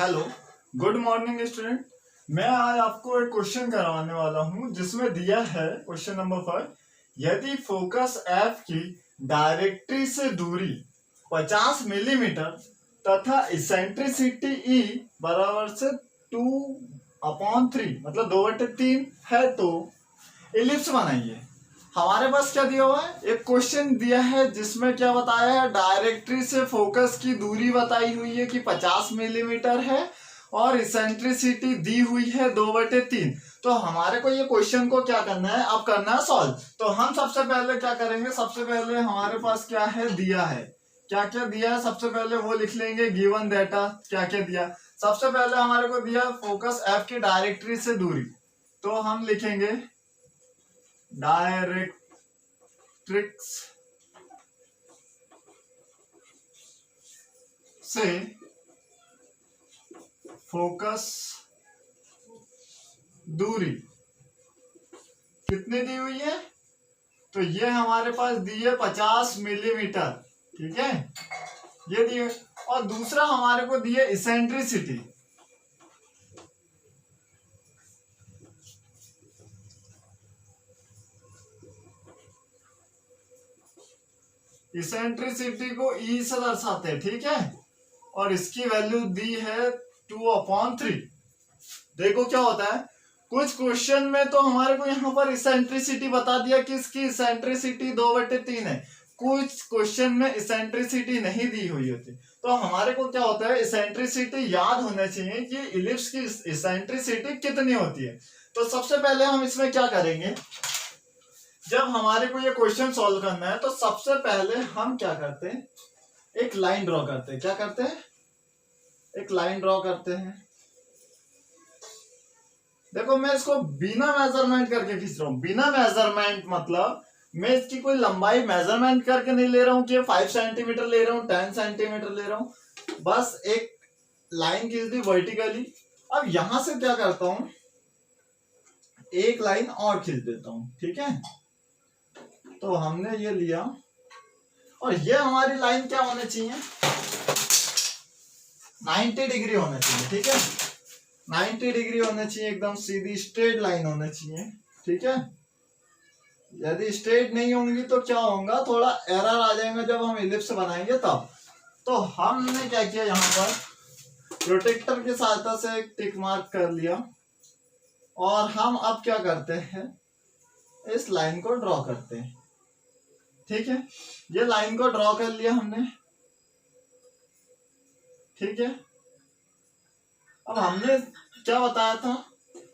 Hello, good morning student. मैं आज आपको एक क्वेश्चन करवाने वाला हूं जिसमें दिया है क्वेश्चन नंबर 5। यदि फोकस एफ की डायरेक्ट्री से दूरी 50 मिलीमीटर तथा इसेंट्रिसिटी ई बराबर से 2/3 मतलब 2/3 है तो एलिप्स बनाइए। हमारे पास क्या दिया हुआ है, एक क्वेश्चन दिया है जिसमें क्या बताया है, डायरेक्ट्री से फोकस की दूरी बताई हुई है कि 50 मिलीमीटर है और इसेंट्रिसिटी दी हुई है 2/3। तो हमारे को ये क्वेश्चन को क्या करना है, अब करना है सॉल्व। तो हम सबसे पहले क्या करेंगे, सबसे पहले हमारे पास क्या है दिया है, क्या क्या दिया है सबसे पहले वो लिख लेंगे। गिवन डेटा क्या क्या दिया, सबसे पहले हमारे को दिया फोकस एफ की डायरेक्ट्री से दूरी, तो हम लिखेंगे डायरेक्ट्रिक्स से फोकस दूरी कितनी दी हुई है, तो ये हमारे पास दी है 50 मिलीमीटर, ठीक है, ये दी है। और दूसरा हमारे को दी है इसेंट्रिसिटी, इसेंट्रिसिटी को ई से दर्शाते हैं, ठीक है, और इसकी वैल्यू दी है 2/3। देखो क्या होता है, कुछ क्वेश्चन में तो हमारे को यहाँ पर इसेंट्रिसिटी बता दिया कि इसकी इसेंट्रिसिटी 2/3 है, कुछ क्वेश्चन में इसेंट्रिसिटी नहीं दी हुई होती। तो हमारे को क्या होता है, इसेंट्रिसिटी याद होना चाहिए कि इलिप्स की इसेंट्रिसिटी कितनी होती है। तो सबसे पहले हम इसमें क्या करेंगे, जब हमारे को ये क्वेश्चन सॉल्व करना है तो सबसे पहले हम क्या करते हैं, एक लाइन ड्रॉ करते हैं। क्या करते हैं, एक लाइन ड्रॉ करते हैं। देखो मैं इसको बिना मेजरमेंट करके खींच रहा हूं। बिना मेजरमेंट मतलब मैं इसकी कोई लंबाई मेजरमेंट करके नहीं ले रहा हूं कि 5 सेंटीमीटर ले रहा हूं, 10 सेंटीमीटर ले रहा हूं, बस एक लाइन खींच दी वर्टिकली। अब यहां से क्या करता हूं, एक लाइन और खींच देता हूं, ठीक है। तो हमने ये लिया और ये हमारी लाइन क्या होनी चाहिए, 90 डिग्री होना चाहिए, ठीक है, 90 डिग्री होना चाहिए, एकदम सीधी स्ट्रेट लाइन होना चाहिए, ठीक है। यदि स्ट्रेट नहीं होंगी तो क्या होगा, थोड़ा एरर आ जाएगा जब हम इलिप्स बनाएंगे तब। तो हमने क्या किया, यहाँ पर प्रोटेक्टर की सहायता से एक टिक मार्क कर लिया और हम अब क्या करते हैं, इस लाइन को ड्रॉ करते हैं, ठीक है। ये लाइन को ड्रॉ कर लिया हमने, ठीक है। अब हमने क्या बताया था,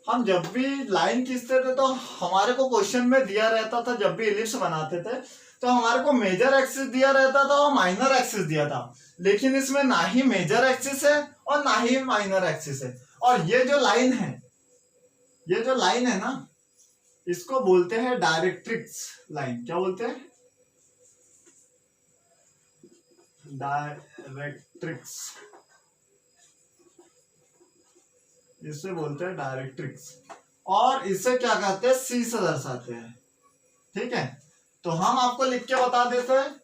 हम जब भी लाइन खींचते थे तो हमारे को क्वेश्चन में दिया रहता था, जब भी इलिप्स बनाते थे तो हमारे को मेजर एक्सिस दिया रहता था और माइनर एक्सिस दिया था। लेकिन इसमें ना ही मेजर एक्सिस है और ना ही माइनर एक्सिस है। और ये जो लाइन है, ये जो लाइन है ना, इसको बोलते हैं डायरेक्ट्रिक्स लाइन। क्या बोलते हैं, डायरेक्ट्रिक्स, इसे बोलते हैं डायरेक्ट्रिक्स। और इसे क्या कहते हैं, सी से दर्शाते हैं, ठीक है। तो हम आपको लिख के बता देते हैं,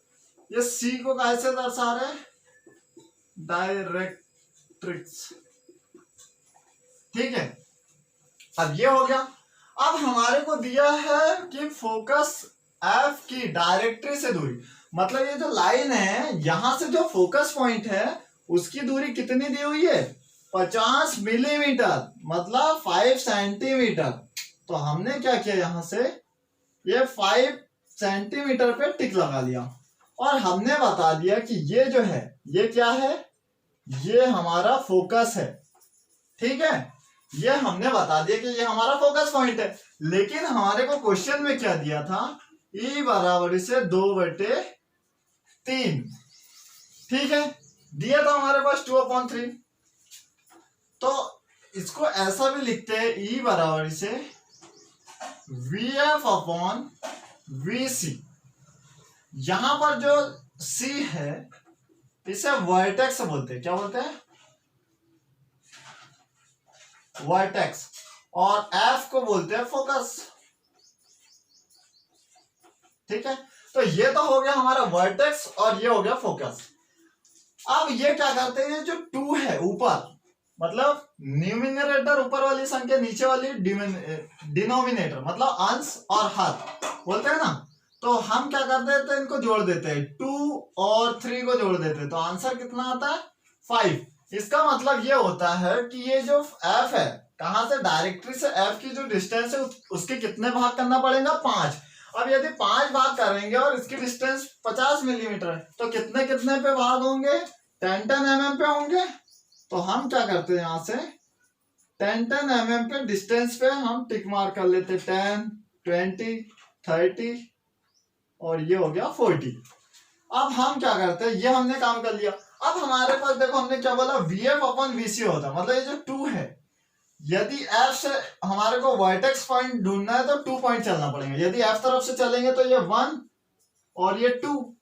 ये सी को कैसे दर्शा रहे हैं, डायरेक्ट्रिक्स, ठीक है। अब ये हो गया। अब हमारे को दिया है कि फोकस एफ की डायरेक्ट्री से दूरी, मतलब ये जो लाइन है यहां से जो फोकस पॉइंट है उसकी दूरी कितनी दी हुई है, 50 मिलीमीटर मतलब 5 सेंटीमीटर। तो हमने क्या किया, यहां से ये 5 सेंटीमीटर पे टिक लगा लिया और हमने बता दिया कि ये जो है, ये क्या है, ये हमारा फोकस है, ठीक है। ये हमने बता दिया कि ये हमारा फोकस पॉइंट है। लेकिन हमारे को क्वेश्चन में क्या दिया था, ई बराबर से 2/3, ठीक है, दिया था हमारे पास 2/3। तो इसको ऐसा भी लिखते हैं, ई बराबर से VF/VC। यहां पर जो C है इसे वर्टेक्स बोलते हैं। क्या बोलते हैं, वर्टेक्स। और F को बोलते हैं फोकस, ठीक है। तो ये तो हो गया हमारा वर्टेक्स और ये हो गया फोकस। अब ये क्या करते हैं, जो 2 है ऊपर, मतलब न्यूमिनेटर ऊपर वाली संख्या, नीचे वाली डिनोमिनेटर, मतलब अंश और हर बोलते हैं ना। तो हम क्या करते हैं, तो इनको जोड़ देते हैं, 2 और 3 को जोड़ देते हैं, तो आंसर कितना आता है 5। इसका मतलब ये होता है कि ये जो f है, कहां से, डायरेक्टरी से f की जो डिस्टेंस है उसके कितने भाग करना पड़ेगा, 5। अब यदि 5 भाग करेंगे और इसकी डिस्टेंस 50 मिलीमीटर है, तो कितने कितने पे भाग होंगे, 10-10 mm पे होंगे। तो हम क्या करते हैं, यहां से 10-10 mm पे डिस्टेंस पे हम टिक मार कर लेते, 10, 20, 30 और ये हो गया 40। अब हम क्या करते हैं, ये हमने काम कर लिया। अब हमारे पास देखो, हमने क्या बोला, VF/VC होता है, मतलब ये जो 2 है, यदि F से हमारे को वर्टेक्स पॉइंट ढूंढना है तो 2 पॉइंट चलना पड़ेगा। यदि F तरफ से चलेंगे तो ये 1 और ये 2,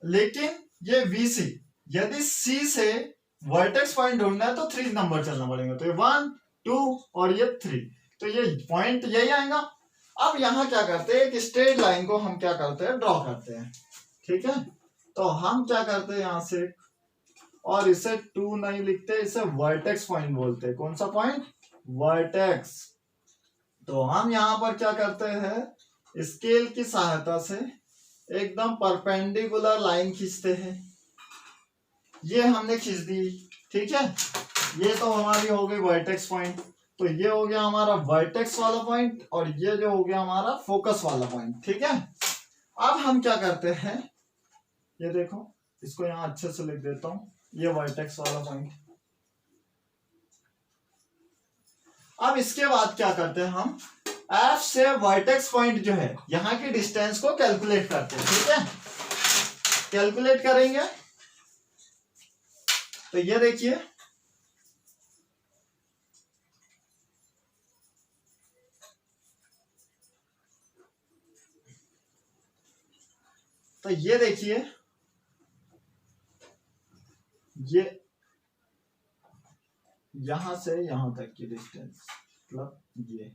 लेकिन ये VC, यदि C से वर्टेक्स पॉइंट ढूंढना है तो 3 नंबर चलना पड़ेगा, तो ये 1, 2 और ये 3, तो ये पॉइंट यही आएगा। अब यहाँ क्या करते हैं, एक स्ट्रेट लाइन को हम क्या करते हैं, ड्रॉ करते हैं, ठीक है। तो हम क्या करते हैं यहाँ से, और इसे 2 नहीं लिखते, इसे वर्टेक्स पॉइंट बोलते हैं। कौन सा पॉइंट, वर्टेक्स। तो हम यहाँ पर क्या करते हैं, स्केल की सहायता से एकदम परपेंडिकुलर लाइन खींचते हैं। ये हमने खींच दी, ठीक है। ये तो हमारी हो गई वर्टेक्स पॉइंट, तो ये हो गया हमारा वर्टेक्स वाला पॉइंट, और ये जो हो गया हमारा फोकस वाला पॉइंट, ठीक है। अब हम क्या करते हैं, ये देखो, इसको यहाँ अच्छे से लिख देता हूं, ये वर्टेक्स वाला पॉइंट। अब इसके बाद क्या करते हैं, हम F से वर्टेक्स पॉइंट जो है यहाँ की डिस्टेंस को कैलकुलेट करते हैं, ठीक है। कैलकुलेट करेंगे तो ये देखिए, तो ये देखिए, ये यहां से यहां तक की डिस्टेंस, मतलब ये,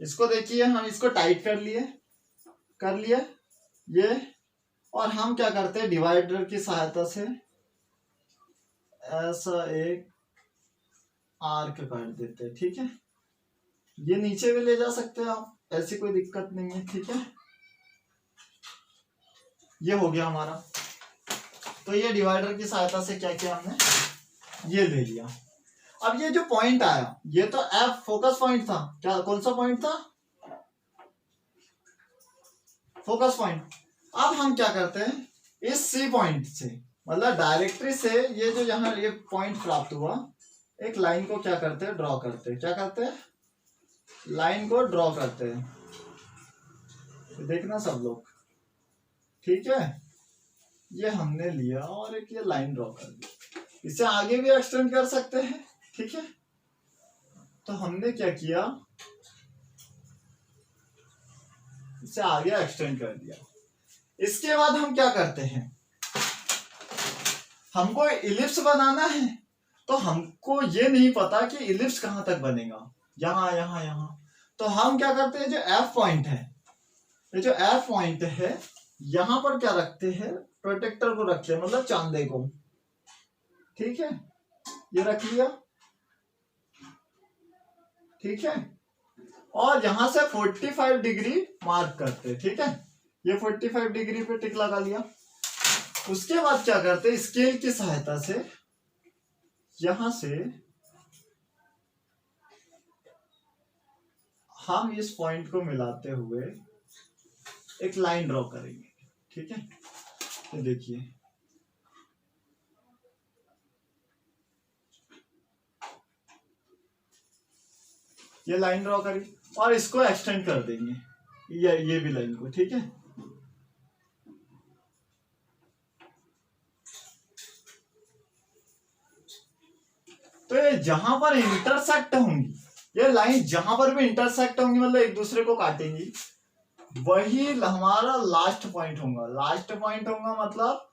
इसको देखिए, हम इसको टाइट कर लिए ये, और हम क्या करते हैं, डिवाइडर की सहायता से ऐसा एक आर्क काट देते हैं, ठीक है। ये नीचे भी ले जा सकते हैं आप, ऐसी कोई दिक्कत नहीं है, ठीक है। ये हो गया हमारा, तो ये डिवाइडर की सहायता से क्या किया हमने, ये ले लिया। अब ये जो पॉइंट आया, ये तो F फोकस पॉइंट था, क्या, कौन सा पॉइंट था, फोकस पॉइंट। अब हम क्या करते हैं, इस C पॉइंट से, मतलब डायरेक्टरी से, ये जो यहाँ ये पॉइंट प्राप्त हुआ, एक लाइन को क्या करते हैं, ड्रॉ करते हैं, क्या करते हैं, लाइन को ड्रॉ करते हैं। देखना सब लोग, ठीक है। ये हमने लिया और एक ये लाइन ड्रॉ कर दी, इसे आगे भी एक्सटेंड कर सकते हैं, ठीक है। तो हमने क्या किया, इसे आगे एक्सटेंड कर दिया। इसके बाद हम क्या करते हैं, हमको इलिप्स बनाना है, तो हमको ये नहीं पता कि इलिप्स कहां तक बनेगा, यहां यहां यहां। तो हम क्या करते हैं, जो F पॉइंट है, ये जो F पॉइंट है, यहां पर क्या रखते हैं, प्रोटेक्टर को रखते हैं, मतलब चांदे को, ठीक है। ये रख लिया, ठीक है। और यहां से 45 डिग्री मार्क करते हैं, ठीक है। ये 45 डिग्री पे टिक लगा लिया। उसके बाद क्या करते हैं, स्केल की सहायता से यहां से हम इस पॉइंट को मिलाते हुए एक लाइन ड्रॉ करेंगे, ठीक है। तो देखिए, ये लाइन ड्रॉ करी और इसको एक्सटेंड कर देंगे, ये भी लाइन को, ठीक है। तो ये जहां पर इंटरसेक्ट होंगी, ये लाइन जहां पर भी इंटरसेक्ट होंगी, मतलब एक दूसरे को काटेंगी, वही हमारा लास्ट पॉइंट होगा। लास्ट पॉइंट होगा मतलब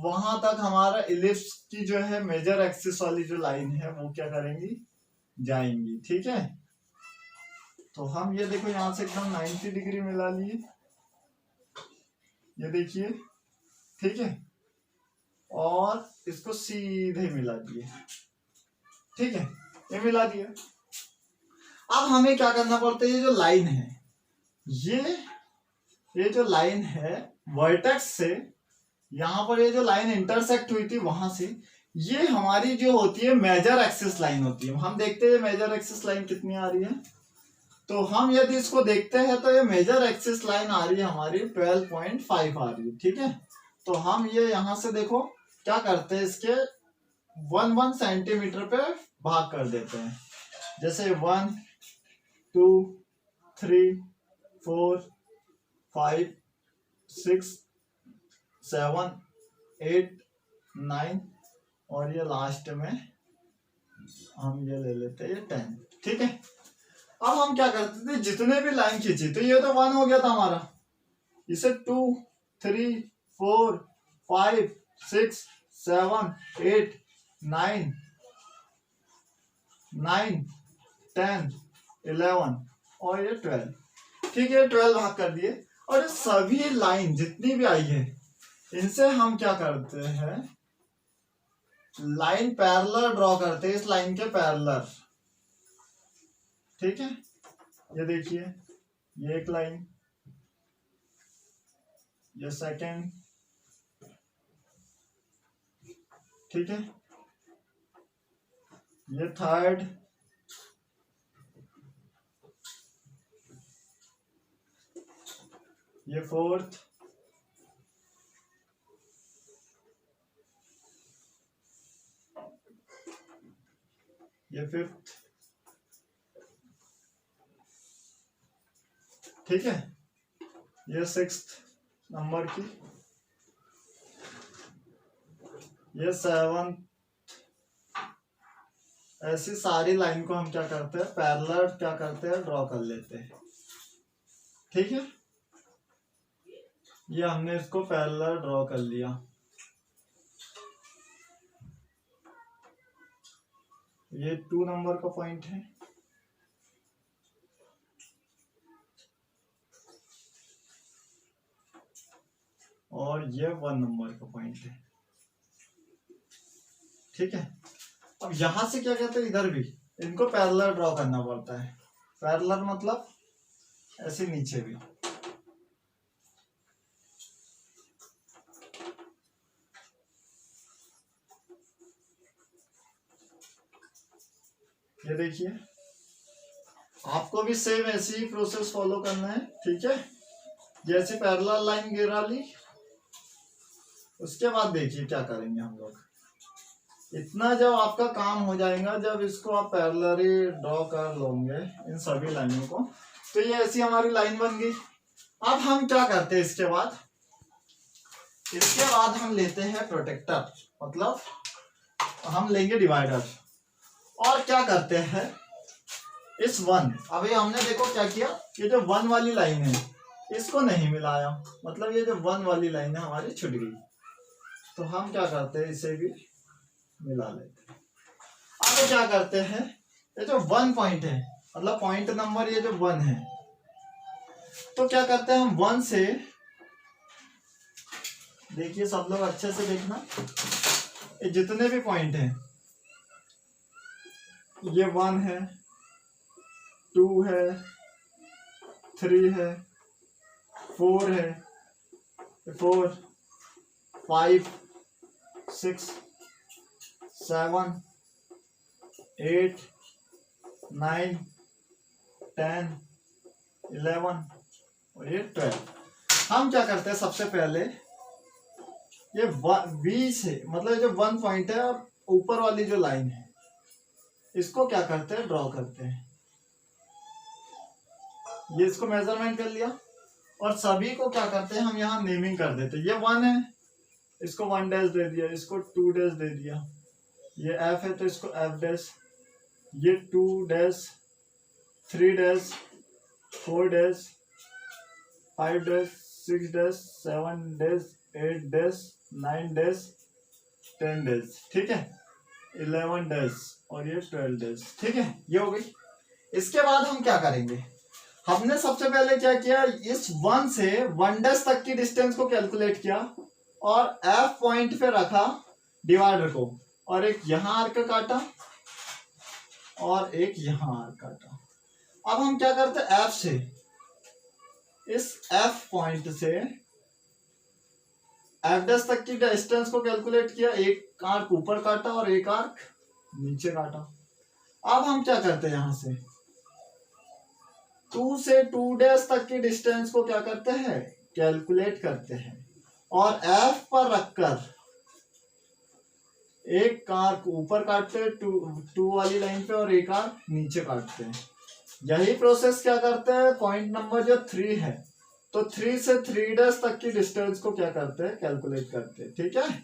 वहां तक हमारा इलिप्स की जो है मेजर एक्सिस वाली जो लाइन है वो क्या करेंगी, जाएंगी, ठीक है। तो हम ये देखो, यहां से एकदम 90 डिग्री मिला लिए, ये देखिए, ठीक है। और इसको सीधे मिला दिए, ठीक है, ये मिला दिया। अब हमें क्या करना पड़ता है, ये जो लाइन है, ये जो लाइन है वर्टेक्स से, यहाँ पर ये जो लाइन इंटरसेक्ट हुई थी वहां से, ये हमारी जो होती है मेजर एक्सिस लाइन होती है। हम देखते हैं मेजर एक्सिस लाइन कितनी आ रही है, तो हम यदि इसको देखते हैं तो ये मेजर एक्सिस लाइन आ रही है हमारी 12.5 आ रही है। ठीक है, तो हम ये यहां से देखो क्या करते हैं, इसके 1 सेंटीमीटर पे भाग कर देते हैं। जैसे 1 2 3 4 5 6 7 8 9 और ये लास्ट में हम ये ले लेते हैं 10। ठीक है, अब हम क्या करते थे, जितने भी लाइन खींची, तो ये तो 1 हो गया था हमारा, इसे 2 3 4 5 6 7 8 9 10 11 और ये 12। ठीक है, 12 भाग कर दिए। और ये सभी लाइन जितनी भी आई है, इनसे हम क्या करते हैं, लाइन पैरेलल ड्रॉ करते हैं, इस लाइन के पैरेलल। ठीक है, ये देखिए, ये एक लाइन, ये सेकंड, ठीक है, ये थर्ड, ये फोर्थ, ये फिफ्थ, ठीक है, ये 6th नंबर की, ये 7th। ऐसी सारी लाइन को हम क्या करते हैं, पैरेलल क्या करते हैं, ड्रॉ कर लेते हैं। ठीक है, ये हमने इसको पैरेलल ड्रॉ कर लिया। ये 2 नंबर का पॉइंट है, और ये 1 नंबर का पॉइंट है। ठीक है, अब यहां से क्या कहते हैं, इधर भी इनको पैरेलल ड्रॉ करना पड़ता है। पैरेलल मतलब ऐसे नीचे भी। ये देखिए, आपको भी सेम ऐसी ही प्रोसेस फॉलो करना है। ठीक है, जैसे पैरेलल लाइन गिरा ली, उसके बाद देखिए क्या करेंगे हम लोग। इतना जब आपका काम हो जाएगा, जब इसको आप पैरेलली ड्रॉ कर लोगे इन सभी लाइनों को, तो ये ऐसी हमारी लाइन बन गई। अब हम क्या करते हैं, इसके बाद हम लेते हैं प्रोटेक्टर, मतलब हम लेंगे डिवाइडर, और क्या करते हैं, इस 1, अभी हमने देखो क्या किया, ये जो 1 वाली लाइन है इसको नहीं मिलाया, मतलब ये जो 1 वाली लाइन है हमारी छूट गई, तो हम क्या करते हैं, इसे भी मिला लेते हैं। अब क्या करते हैं, ये जो 1 पॉइंट है, मतलब पॉइंट नंबर ये जो 1 है, तो क्या करते हैं हम 1 से, देखिए सब लोग अच्छे से देखना, ये जितने भी पॉइंट हैं, ये 1 है, 2 है, 3 है, 4 है, 4 5 6 7 8 9 10 11 और ये 12। हम क्या करते हैं, सबसे पहले ये बी से, मतलब ये जो 1 पॉइंट है और ऊपर वाली जो लाइन है, इसको क्या करते हैं, ड्रॉ करते हैं। ये इसको मेजरमेंट कर लिया, और सभी को क्या करते हैं, हम यहाँ नेमिंग कर देते हैं। ये 1 है, इसको 1 डैश दे दिया, इसको 2 डैश दे दिया, ये F है तो इसको F डैश, ये 2 dash, 3 dash, 4 dash, 5 dash, 6 dash, 7 dash, 8 dash, 9 dash, 10 dash, ठीक है, 11 डैश और ये 12 डैश। ठीक है, ये हो गई। इसके बाद हम क्या करेंगे, हमने सबसे पहले क्या किया, इस 1 से 1 डैश तक की डिस्टेंस को कैलकुलेट किया और F पॉइंट पे रखा डिवाइडर को, और एक यहाँ आर्क काटा, और एक यहाँ आर्क काटा। अब हम क्या करते हैं, एफ से, इस एफ पॉइंट से एफ डैश तक की डिस्टेंस को कैलकुलेट किया, एक आर्क ऊपर काटा और एक आर्क नीचे काटा। अब हम क्या करते हैं, यहां से 2 से 2 डैश तक की डिस्टेंस को क्या करते हैं, कैलकुलेट करते हैं, और एफ पर रखकर एक आर्क ऊपर काटते हैं 2 वाली लाइन पे और एक आर्क नीचे काटते हैं। यही प्रोसेस क्या करते हैं, पॉइंट नंबर जो 3 है, तो 3 से 3 डैश तक की डिस्टेंस को क्या करते हैं, कैलकुलेट करते हैं। ठीक है,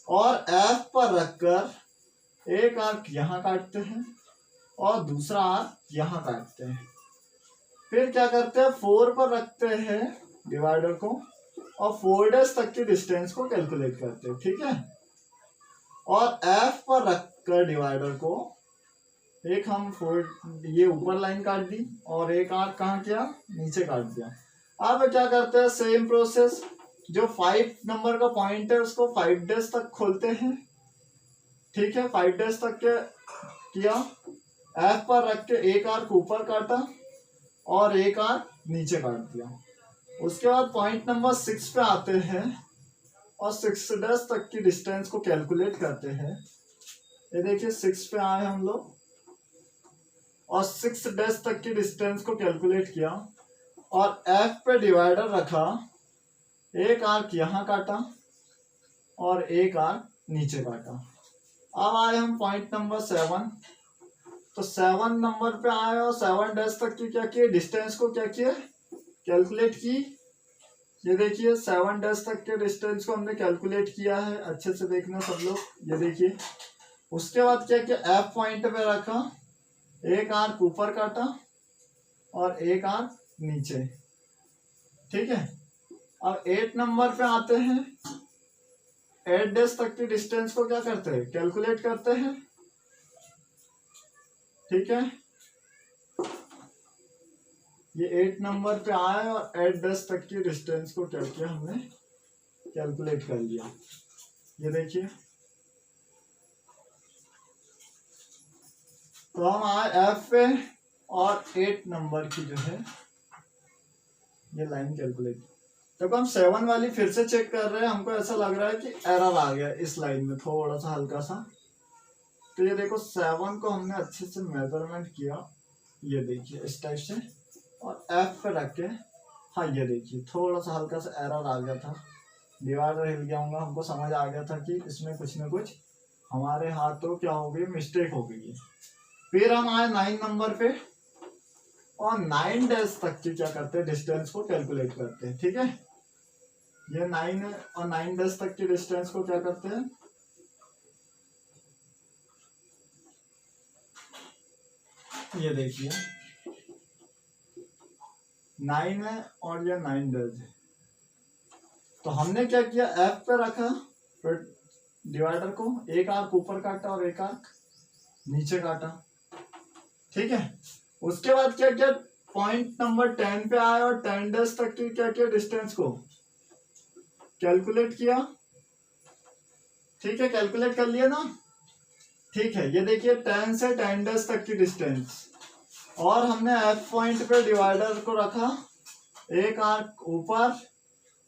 और एफ पर रखकर एक आर्क यहां काटते हैं और दूसरा आर्क यहां काटते हैं। फिर क्या करते हैं, 4 पर रखते हैं डिवाइडर को और 4 डैश तक की डिस्टेंस को कैलकुलेट करते हैं। ठीक है, और एफ पर रखकर डिवाइडर को एक हम 4 ये ऊपर लाइन काट दी और एक आर्क कहाँ किया, नीचे काट दिया। अब क्या करते हैं, सेम प्रोसेस, जो 5 नंबर का पॉइंट है उसको 5 डैश तक खोलते हैं। ठीक है, 5 डैश तक के किया, एफ पर रख के एक आर्क ऊपर काटा और एक आर्क नीचे काट दिया। उसके बाद पॉइंट नंबर 6 पे आते हैं और 6 डैश तक की डिस्टेंस को कैलकुलेट करते हैं। ये देखिए 6 पे आए हम लोग और 6 डैश तक की डिस्टेंस को कैलकुलेट किया और एफ पे डिवाइडर रखा, एक आर्क यहाँ काटा और एक आर्क नीचे काटा। अब आए हम पॉइंट नंबर 7, तो 7 नंबर पे आए और 7 डैश तक की क्या किए, डिस्टेंस को क्या किया, कैलकुलेट की। ये देखिए 7 डैश तक के डिस्टेंस को हमने कैलकुलेट किया है, अच्छे से देखना सब लोग। ये देखिए उसके बाद क्या किया, एफ पॉइंट पे रखा, एक आर्क ऊपर काटा और एक आर्क नीचे। ठीक है, अब 8 नंबर पे आते हैं, 8 डैश तक की डिस्टेंस को क्या करते हैं, कैलकुलेट करते हैं। ठीक है, ये 8 नंबर पे आए और 8 डैश तक की डिस्टेंस को क्या किया, हमने कैलकुलेट कर लिया। ये देखिए, तो हम आए एफ पे और 8 नंबर की जो है ये लाइन कैलकुलेट। जब हम 7 वाली फिर से चेक कर रहे हैं, हमको ऐसा लग रहा है कि एरर आ गया इस लाइन में थोड़ा सा हल्का सा। तो ये देखो 7 को हमने अच्छे से मेजरमेंट किया, ये देखिए इस टाइप से, और एफ पे रख के, हाँ ये देखिए थोड़ा सा हल्का सा एरर आ गया था, डिवाइडर हिल गया होगा, हमको समझ आ गया था कि इसमें कुछ ना कुछ हमारे हाथों क्या हो गई, मिस्टेक हो गई है। फिर हम आए 9 नंबर पे और 9 डैश तक की क्या करते हैं, डिस्टेंस को कैलकुलेट करते हैं। ठीक है, ये 9 और 9 डैश तक की डिस्टेंस को क्या करते हैं, ये देखिए 9 है और ये 9 डैश है। तो हमने क्या किया, एफ पे रखा, फिर डिवाइडर को एक आर्क ऊपर काटा और एक आर्क नीचे काटा। ठीक है, उसके बाद क्या किया, पॉइंट नंबर 10 पे आया और 10 डैश तक की क्या किया, डिस्टेंस को कैलकुलेट किया। ठीक है, कैलकुलेट कर लिया ना। ठीक है, ये देखिए 10 से 10 डैश तक की डिस्टेंस, और हमने एफ पॉइंट पे डिवाइडर को रखा, एक आर्क ऊपर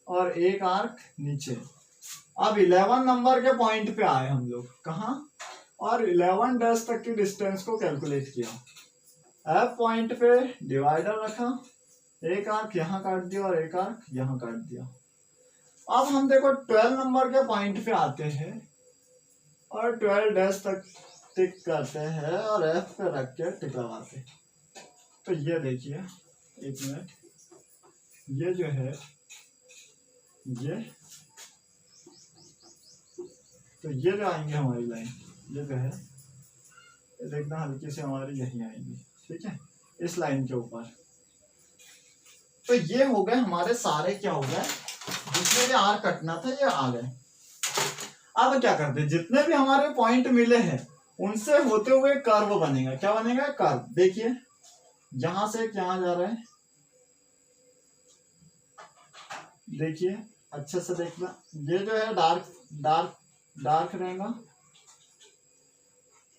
और एक आर्क नीचे। अब 11 नंबर के पॉइंट पे आए हम लोग, कहा, और 11 डैश तक की डिस्टेंस को कैलकुलेट किया। एफ पॉइंट पे डिवाइडर रखा, एक आर्क यहाँ काट दिया और एक आर्क यहाँ काट दिया। अब हम देखो 12 नंबर के पॉइंट पे आते हैं और 12 डैश तक टिक करते हैं और एफ पे रख के टिक लगाते हैं। तो ये देखिए, एक मिनट, ये जो है ये, तो ये जो आएंगे हमारी लाइन, ये जो है ये देखना हल्की से हमारी यही आएंगी। ठीक है, इस लाइन के ऊपर। तो ये हो गए हमारे सारे, क्या हो गए, जितने भी आर कटना था ये आ गए। अब क्या करते हैं, जितने भी हमारे पॉइंट मिले हैं उनसे होते हुए कर्व बनेगा। क्या बनेगा, कर्व। देखिए यहां से क्या जा रहा है, देखिए अच्छे से देखना, ये जो है डार्क डार्क डार्क रहेगा।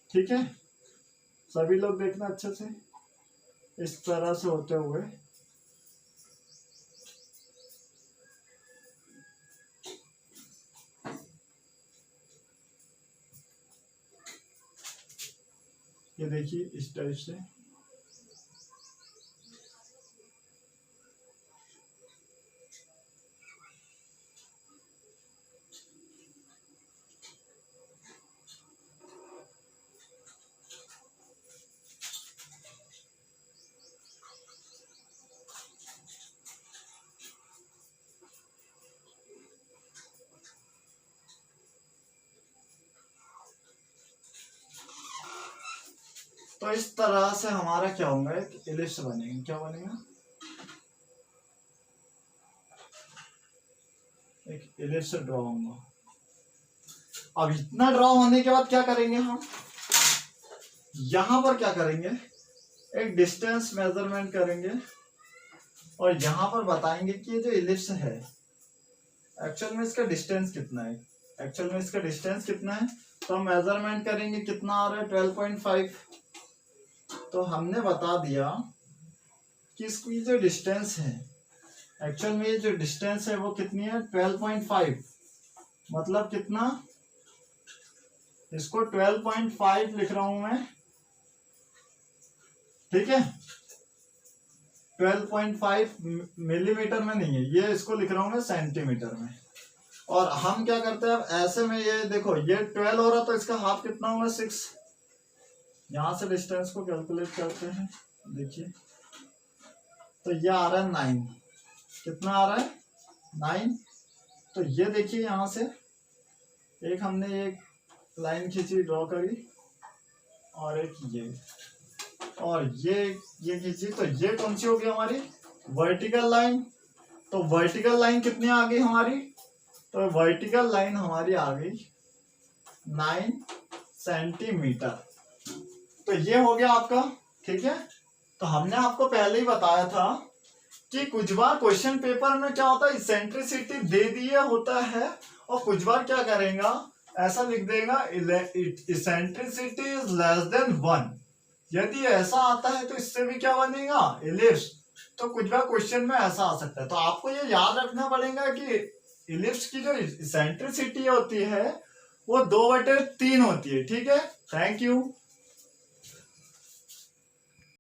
ठीक है, सभी लोग देखना अच्छे से, इस तरह से होते हुए। ये देखिए इस टाइप से। तो इस तरह से हमारा क्या होगा, एक इलिप्स बनेगा। क्या बनेगा, एक इलिप्स ड्रॉ होगा। अब इतना ड्रॉ होने के बाद क्या करेंगे हम, यहां पर क्या करेंगे, एक डिस्टेंस मेजरमेंट करेंगे और यहां पर बताएंगे कि ये जो इलिप्स है एक्चुअल में इसका डिस्टेंस कितना है, एक्चुअल में इसका डिस्टेंस कितना है। तो हम मेजरमेंट करेंगे, कितना आ रहा है 12.5। तो हमने बता दिया कि इसकी जो डिस्टेंस है, एक्चुअल में ये जो डिस्टेंस है वो कितनी है 12.5। मतलब कितना, इसको 12.5 लिख रहा हूं मैं, ठीक है। 12.5 मिलीमीटर में नहीं है ये, इसको लिख रहा हूं मैं सेंटीमीटर में। और हम क्या करते हैं, अब ऐसे में ये देखो ये 12 हो रहा तो इसका हाफ कितना होगा 6। यहां से डिस्टेंस को कैलकुलेट करते हैं, देखिए तो ये आ रहा है 9। कितना आ रहा है 9। तो ये देखिए यहां से एक हमने एक लाइन खींची, ड्रॉ करी, और एक ये, और ये खींची। तो ये कौन सी होगी हमारी वर्टिकल लाइन। तो वर्टिकल लाइन कितनी आ गई हमारी, तो वर्टिकल लाइन हमारी आ गई 9 सेंटीमीटर। तो ये हो गया आपका, ठीक है। तो हमने आपको पहले ही बताया था कि कुछ बार क्वेश्चन पेपर में क्या होता है, इसेंट्रिसिटी दे दिया होता है और कुछ बार क्या करेगा, ऐसा लिख देगा इसेंट्रिसिटी इज लेस देन 1। यदि ऐसा आता है तो इससे भी क्या बनेगा, इलिप्स। तो कुछ बार क्वेश्चन में ऐसा आ सकता है। तो आपको ये याद रखना पड़ेगा कि इलिप्स की जो इसेंट्रिसिटी होती है वो 2/3 होती है, ठीक है। Thank you.